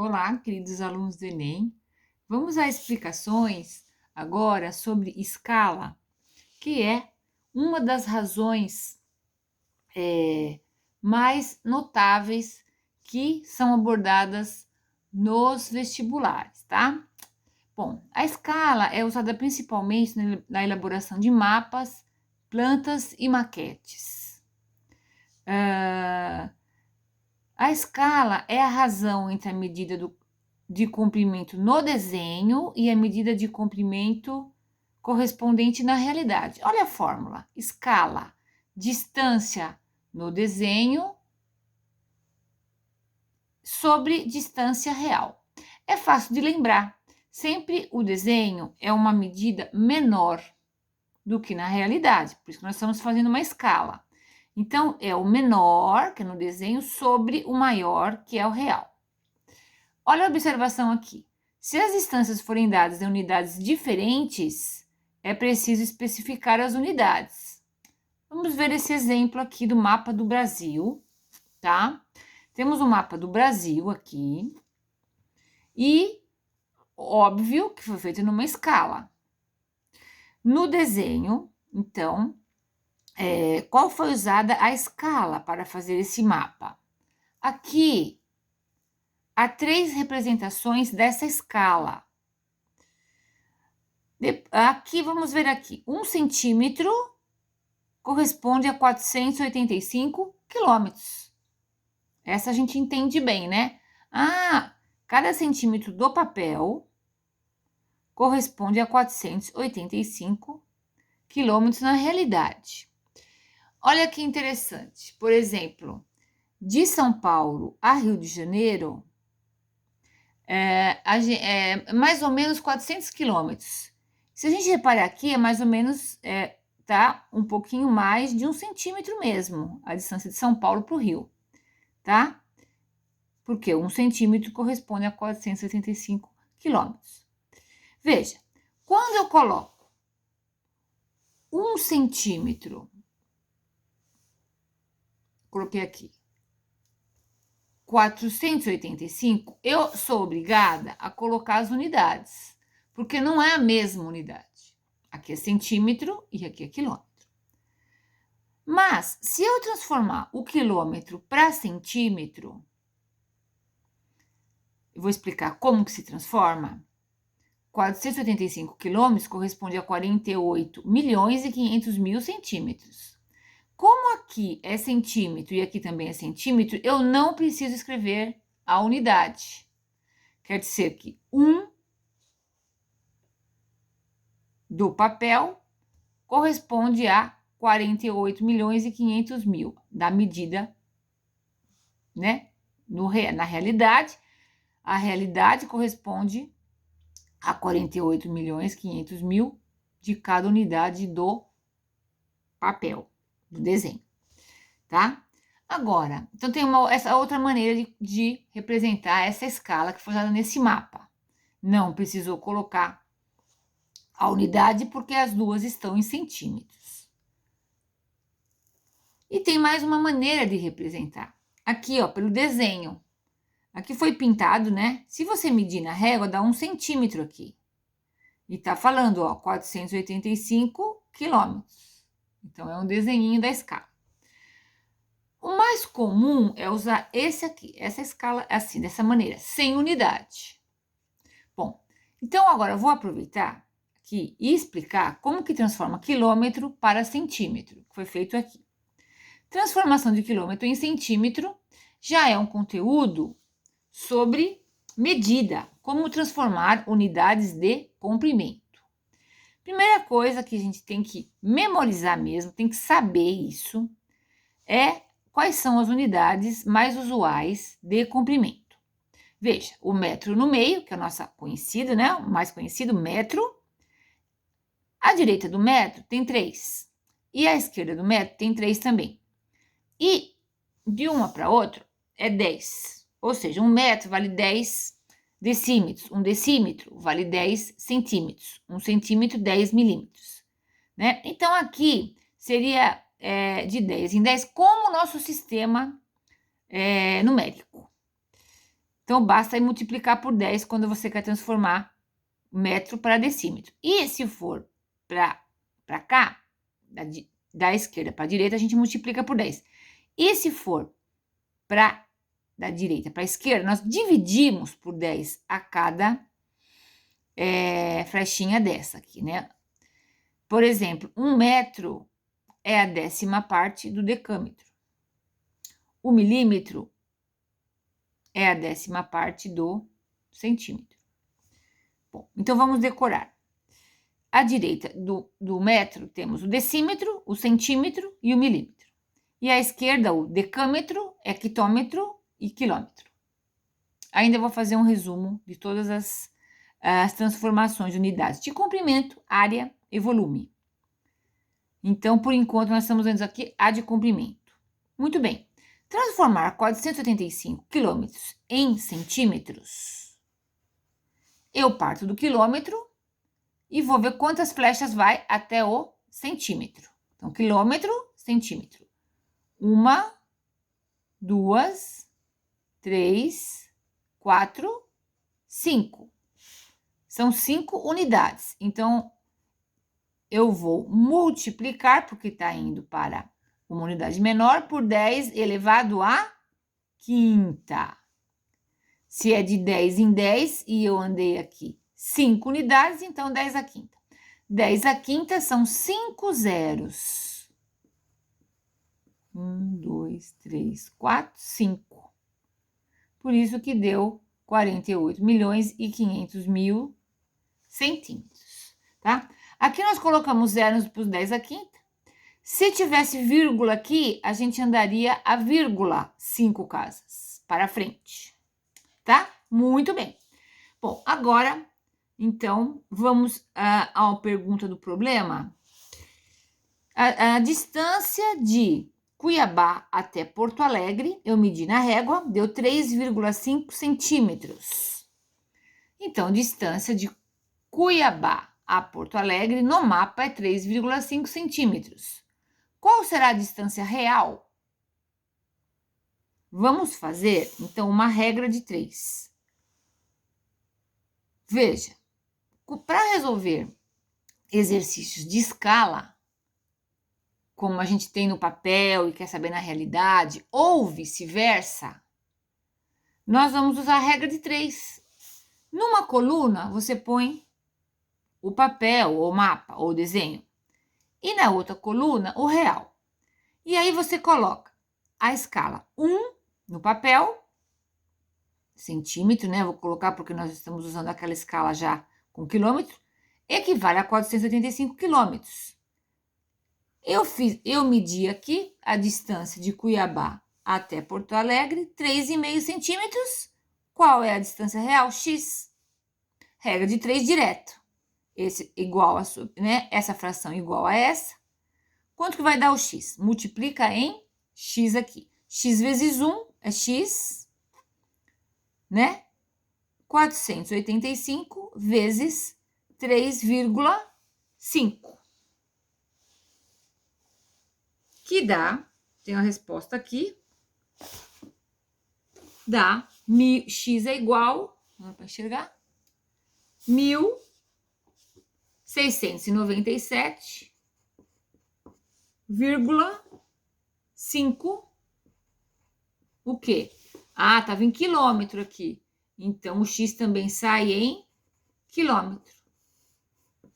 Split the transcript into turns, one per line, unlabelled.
Olá, queridos alunos do Enem. Vamos às explicações agora sobre escala, que é uma das razões mais notáveis que são abordadas nos vestibulares, tá? Bom, a escala é usada principalmente na elaboração de mapas, plantas e maquetes. A escala é a razão entre a medida de comprimento no desenho e a medida de comprimento correspondente na realidade. Olha a fórmula: escala, distância no desenho sobre distância real. É fácil de lembrar. Sempre o desenho é uma medida menor do que na realidade, por isso que nós estamos fazendo uma escala. Então, é o menor, que é no desenho, sobre o maior, que é o real. Olha a observação aqui. Se as distâncias forem dadas em unidades diferentes, é preciso especificar as unidades. Vamos ver esse exemplo aqui do mapa do Brasil, tá? Temos o mapa do Brasil aqui e, óbvio, que foi feito numa escala. No desenho, então, qual foi usada a escala para fazer esse mapa? Aqui há 3 representações dessa escala. Aqui, vamos ver aqui, 1 centímetro corresponde a 485 quilômetros. Essa a gente entende bem, né? Cada centímetro do papel corresponde a 485 quilômetros na realidade. Olha que interessante. Por exemplo, de São Paulo a Rio de Janeiro, mais ou menos 400 quilômetros. Se a gente reparar aqui, é mais ou menos, tá? Um pouquinho mais de 1 centímetro mesmo, a distância de São Paulo para o Rio, tá? Porque 1 centímetro corresponde a 485 quilômetros. Veja, quando eu coloco 1 centímetro, coloquei aqui, 485, eu sou obrigada a colocar as unidades, porque não é a mesma unidade. Aqui é centímetro e aqui é quilômetro. Mas, se eu transformar o quilômetro para centímetro, eu vou explicar como que se transforma. 485 quilômetros corresponde a 48 milhões e 500 mil centímetros. Como aqui é centímetro e aqui também é centímetro, eu não preciso escrever a unidade. Quer dizer que 1 do papel corresponde a 48 milhões e 500 mil, da medida, né? Na realidade, a realidade corresponde a 48 milhões e 500 mil de cada unidade do papel, do desenho, tá? Agora, então tem essa outra maneira de representar essa escala que foi usada nesse mapa. Não precisou colocar a unidade porque as duas estão em centímetros. E tem mais uma maneira de representar. Aqui, ó, pelo desenho. Aqui foi pintado, né? Se você medir na régua, dá 1 centímetro aqui. E tá falando, ó, 485 quilômetros. Então, é um desenhinho da escala. O mais comum é usar esse aqui, essa escala assim, dessa maneira, sem unidade. Bom, então agora eu vou aproveitar aqui e explicar como que transforma quilômetro para centímetro, que foi feito aqui. Transformação de quilômetro em centímetro já é um conteúdo sobre medida, como transformar unidades de comprimento. Primeira coisa que a gente tem que memorizar mesmo, tem que saber isso, é quais são as unidades mais usuais de comprimento. Veja, o metro no meio, que é a nossa conhecida, né? O mais conhecido, metro. À direita do metro tem 3. E à esquerda do metro tem 3 também. E de uma para outra é 10. Ou seja, 1 metro vale 10 decímetros. 1 decímetro vale 10 centímetros. 1 centímetro, 10 milímetros. Né? Então, aqui seria de 10 em 10, como o nosso sistema numérico. Então, basta aí multiplicar por 10 quando você quer transformar metro para decímetro. E se for para cá, da esquerda para a direita, a gente multiplica por 10. E se for da direita para a esquerda, nós dividimos por 10 a cada flechinha dessa aqui, né? Por exemplo, 1 metro é a 10ª parte do decâmetro. O milímetro é a 10ª parte do centímetro. Bom, então vamos decorar. À direita do metro temos o decímetro, o centímetro e o milímetro. E à esquerda o decâmetro, hectômetro e quilômetro. Ainda vou fazer um resumo de todas as transformações de unidades de comprimento, área e volume. Então, por enquanto, nós estamos vendo aqui a de comprimento. Muito bem. Transformar 485 quilômetros em centímetros. Eu parto do quilômetro e vou ver quantas flechas vai até o centímetro. Então, quilômetro, centímetro. 1, 2, 3, 4, 5. São 5 unidades. Então, eu vou multiplicar, porque está indo para uma unidade menor, por 10 elevado à quinta. Se é de 10 em 10 e eu andei aqui 5 unidades, então 10 à quinta. 10 à quinta são 5 zeros. 1, 2, 3, 4, 5. Por isso que deu 48.500.000 centímetros, tá? Aqui nós colocamos zeros para os 10 à quinta. Se tivesse vírgula aqui, a gente andaria a vírgula 5 casas para frente, tá? Muito bem. Bom, agora, então, vamos à pergunta do problema. A distância de Cuiabá até Porto Alegre, eu medi na régua, deu 3,5 centímetros. Então, distância de Cuiabá a Porto Alegre no mapa é 3,5 centímetros. Qual será a distância real? Vamos fazer, então, uma regra de 3. Veja, para resolver exercícios de escala, como a gente tem no papel e quer saber na realidade, ou vice-versa, nós vamos usar a regra de 3. Numa coluna, você põe o papel, ou mapa, ou desenho. E na outra coluna, o real. E aí você coloca a escala 1 no papel, centímetro, né? Vou colocar porque nós estamos usando aquela escala já com quilômetro, equivale a 485 quilômetros. Eu medi aqui a distância de Cuiabá até Porto Alegre, 3,5 centímetros. Qual é a distância real? X. Regra de 3 direto. Esse igual a, né? Essa fração igual a essa. Quanto que vai dar o x? Multiplica em x aqui. X vezes 1 é x, né? 485 vezes 3,5. Que dá, tem a resposta aqui, dá, x é igual, dá para enxergar, 1.697,5 o quê? Ah, estava em quilômetro aqui. Então, o x também sai em quilômetro.